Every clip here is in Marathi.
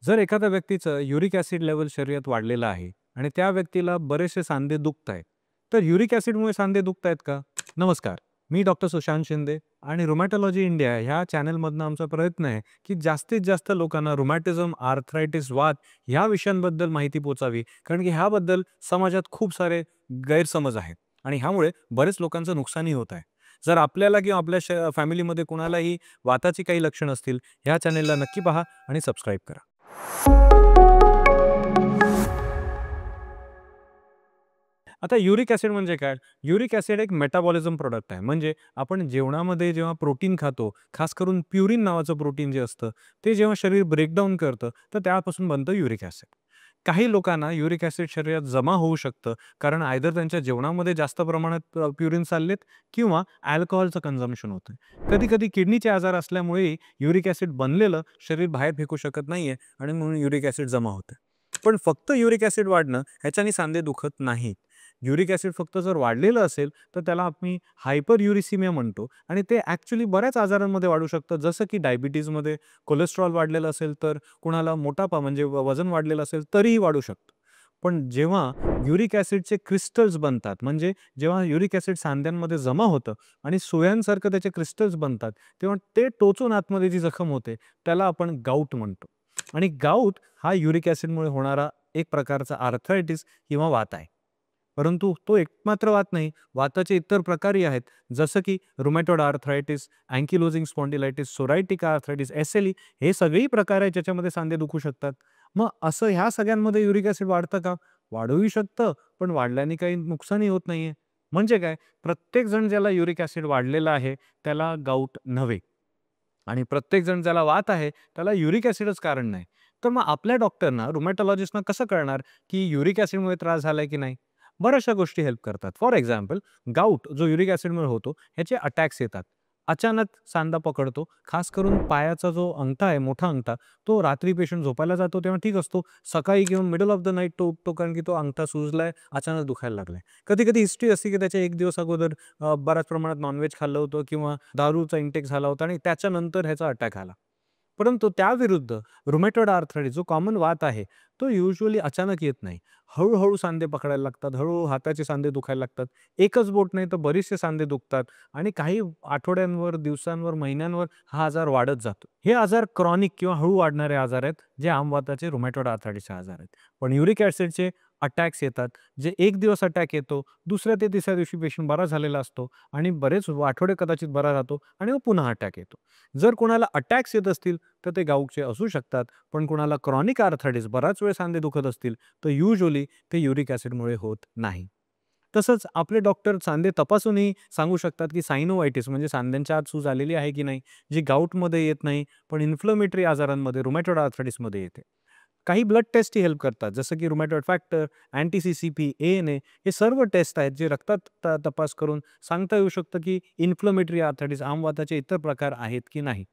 जर एखाद्या व्यक्तीचं युरिक ॲसिड लेव्हल शरीरात वाढलेलं आहे आणि त्या व्यक्तीला बरेचसे सांधे दुखतायत, तर युरिक ॲसिडमुळे सांधे दुखतायत का? नमस्कार, मी डॉक्टर सुशांत शिंदे आणि रुमॅटॉलॉजी इंडिया ह्या चॅनलमधनं आमचा प्रयत्न आहे की जास्तीत जास्त लोकांना रुमॅटिझम, आर्थरायटिस, वात ह्या विषयांबद्दल माहिती पोचावी. कारण की ह्याबद्दल समाजात खूप सारे गैरसमज आहेत आणि ह्यामुळे बरेच लोकांचं नुकसानही होत आहे. जर आपल्याला किंवा आपल्या फॅमिलीमध्ये कुणालाही वाताची काही लक्षणं असतील, ह्या चॅनेलला नक्की पहा आणि सबस्क्राईब करा. आता युरिक ॲसिड म्हणजे काय? युरिक ॲसिड एक मेटाबॉलिझम प्रॉडक्ट आहे. म्हणजे आपण जेवणामध्ये जेव्हा प्रोटीन खातो, खास करून प्युरिन नावाचं प्रोटीन जे असतं, ते जेव्हा शरीर ब्रेकडाऊन करतं, तर त्यापासून बनतं युरिक ॲसिड. काही लोकांना युरिक ॲसिड शरीरात जमा होऊ शकतं, कारण आयदर त्यांच्या जेवणामध्ये जास्त प्रमाणात प्युरिन चाललेत किंवा अल्कोहलचं कन्झम्पशन होतं. कधी-कधी किडनीचे आजार असल्यामुळे युरिक ॲसिड बनलेलं शरीर बाहेर फेकू शकत नाहीये आणि म्हणून युरिक ॲसिड जमा होतं. पण फक्त युरिक ॲसिड वाढणं ह्याच्याने सांधे दुखत नाहीत. युरिक ॲसिड फक्त जर वाढलेलं असेल, तर त्याला आम्ही हायपरयुरिसिमिया म्हणतो आणि ते ॲक्चुअली बऱ्याच आजारांमध्ये वाढू शकतं. जसं की डायबिटीजमध्ये कोलेस्ट्रॉल वाढलेलं असेल, तर कुणाला मोटापा म्हणजे वजन वाढलेलं असेल, तरीही वाढू शकतं. पण जेव्हा युरिक ॲसिडचे क्रिस्टल्स बनतात, म्हणजे जेव्हा युरिक ॲसिड सांध्यांमध्ये जमा होतं आणि सुयांसारखं त्याचे क्रिस्टल्स बनतात, तेव्हा ते टोचून आतमध्ये जी जखम होते, त्याला आपण गाऊट म्हणतो. आणि गाऊट हा युरिक ॲसिडमुळे होणारा एक प्रकारचा आर्थरायटिस किंवा वात आहे. परंतु तो एकमात्र वात नाही, वाताचे इतर प्रकारही आहेत. जसं की rheumatoid arthritis, ankylosing spondylitis, psoriatic arthritis, SLE हे सगळेही प्रकार आहेत ज्याच्यामध्ये सांधे दुखू शकतात. मग असं ह्या सगळ्यांमध्ये युरिक ॲसिड वाढतं का? वाढूही शकतं, पण वाढल्याने काही नुकसानही होत नाहीये. म्हणजे काय? प्रत्येक जण ज्याला युरिक ॲसिड वाढलेला आहे, त्याला गाऊट नव्हे. आणि प्रत्येक जण ज्याला वात आहे, त्याला युरिक ॲसिडच कारण नाही. तर मग आपल्या डॉक्टरना, रुमॅटॉलॉजिस्टना कसं कळणार, की युरिक ॲसिडमुळे त्रास झालाय की नाही? बऱ्याचशा गोष्टी हेल्प करतात. फॉर एक्झाम्पल, गाऊट जो युरिक ॲसिडमुळे होतो, ह्याचे अटॅक्स येतात. अचानक सांधा पकडतो. खास करून पायाचा जो अंगठा आहे, मोठा अंगठा, तो रात्री पेशंट झोपायला जातो तेव्हा ठीक असतो. सकाळी किंवा मिडल ऑफ द नाईट तो उठतो, कारण की तो अंगठा सुजलाय, अचानक दुखायला लागलाय. कधी-कधी हिस्ट्री असते, की त्याच्या 1 दिवस अगोदर बऱ्याच प्रमाणात नॉन खाल्लं होतं किंवा दारूचा इंटेक झाला होता आणि त्याच्यानंतर ह्याचा अटॅक आला. परंतु त्याविरुद्ध रुमॅटॉइड आर्थरायटिस जो कॉमन वात आहे, तो युजुअली अचानक येत नाही. हळू-हळू सांधे पकडायला लागतात, हळू हाताचे सांधे दुखायला लागतात. एकच बोट नाही तर बरेचसे सांधे दुखतात आणि काही आठवड्यांवर, दिवसांवर, महिन्यांवर हा आजार वाढत जातो. हे आजार क्रॉनिक किंवा हळू वाढणारे आजार आहेत, जे आम वाताचे रुमॅटॉइड आर्थरायटिसचे आजार आहेत. पण युरिक ॲसिडचे अटॅक्स येतात, जे एक दिवस अटॅक येतो, दुसऱ्या ते तिसऱ्या दिवशी पेशंट बरा झालेला असतो आणि बरेच आठवडे कदाचित बरा राहतो आणि मग पुन्हा अटॅक येतो. जर कोणाला अटॅक्स येत असतील, तर ते गाऊटचे असू शकतात. पण कोणाला क्रॉनिक आर्थरायटिस बराच वेळ सांधे दुखत असतील, तर युजुअली ते युरिक ॲसिडमुळे होत नाही. तसंच आपले डॉक्टर सांधे तपासूनही सांगू शकतात, की सायनोव्हायटिस म्हणजे सांध्यांच्या आत सूज आलेली आहे की नाही, जी गाऊटमध्ये येत नाही, पण इन्फ्लेमेटरी आजारांमध्ये, रुमॅटॉइड आर्थरायटिसमध्ये येते. काही ब्लड टेस्टही हेल्प करतात, जसं की रुमॅटॉइड फॅक्टर, अँटी-सी-सी-पी, ए-एन-ए हे सर्व टेस्ट आहेत, जे रक्तात तपास करून सांगता येऊ शकतं, की इन्फ्लेमेटरी आर्थरायटिस, आम वाताचे इतर प्रकार आहेत की नाही.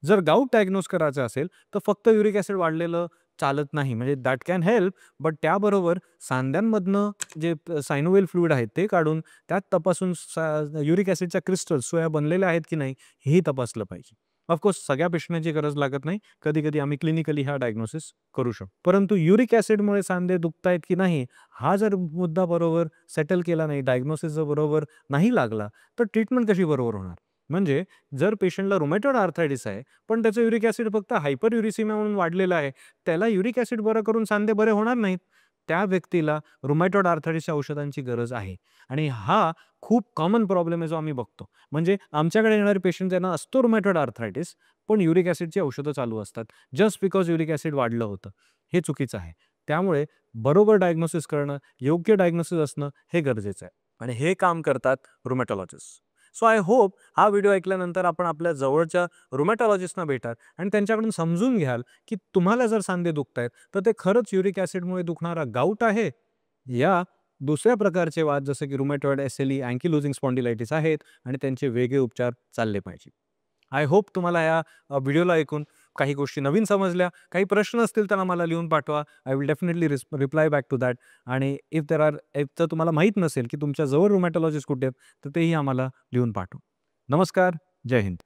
जर गाऊट डायग्नोज करायचं असेल, तर फक्त युरिक ॲसिड वाढलेलं चालत नाही. म्हणजे दॅट कॅन हेल्प, बट त्याबरोबर सांध्यांमधनं जे सायनोव्हेल फ्लुइड आहे ते काढून त्यात तपासून युरिक ॲसिडच्या क्रिस्टल्स सोया बनलेल्या आहेत की नाही हेही तपासलं पाहिजे. ऑफकोर्स सगळ्या पेशंटची गरज लागत नाही. कधी-कधी आम्ही क्लिनिकली हा डायग्नोसिस करू शकतो. परंतु युरिक ॲसिडमुळे सांधे दुखतायत की नाही, हा जर मुद्दा बरोबर सेटल केला नाही, डायग्नोसिस जर बरोबर नाही लागला, तर ट्रीटमेंट कशी बरोबर होणार? म्हणजे जर पेशंटला रुमॅटॉइड आर्थरायटिस आहे, पण त्याचं युरिक ॲसिड फक्त हायपरयुरिसिमिया म्हणून वाढलेलं आहे, त्याला युरिक ॲसिड बरं करून सांधे बरे होणार नाहीत. त्या व्यक्तीला रुमॅटॉइड आर्थरायटिसच्या औषधांची गरज आहे आणि हा खूप कॉमन प्रॉब्लेम आहे जो आम्ही बघतो. म्हणजे आमच्याकडे येणारे पेशंट त्यांना असतो रुमॅटॉइड आर्थरायटिस, पण युरिक ॲसिडची औषधं चालू असतात. जस्ट बिकॉज युरिक ॲसिड वाढलं होतं. हे चुकीचं आहे. त्यामुळे बरोबर डायग्नोसिस करणं, योग्य डायग्नोसिस असणं हे गरजेचं आहे आणि हे काम करतात रुमॅटॉलॉजिस्ट. सो आय होप हा व्हिडिओ ऐकल्यानंतर आपण आपल्या जवळच्या रुमॅटॉलॉजिस्टना भेटाल आणि त्यांच्याकडून समजून घ्याल, की तुम्हाला जर सांधे दुखतायत, तर ते खरंच युरिक ॲसिडमुळे दुखणारा गाऊट आहे, या दुसऱ्या प्रकारचे वाद जसे की रुमॅटॉइड, एसएलई, अँकिलोजिंग स्पॉन्डिलायटिस आहेत आणि त्यांचे वेगळे उपचार चालले पाहिजे. आय होप तुम्हाला या व्हिडिओला ऐकून काही गोष्टी नवीन समजल्या. काही प्रश्न असतील तर आम्हाला लिहून पाठवा. I will definitely reply back to that. आणि इफ जर तुम्हाला माहीत नसेल, की तुमच्या जवळ रुमॅटॉलॉजिस्ट कुठे आहेत, तर तेही आम्हाला लिहून पाठवा. नमस्कार. जय हिंद.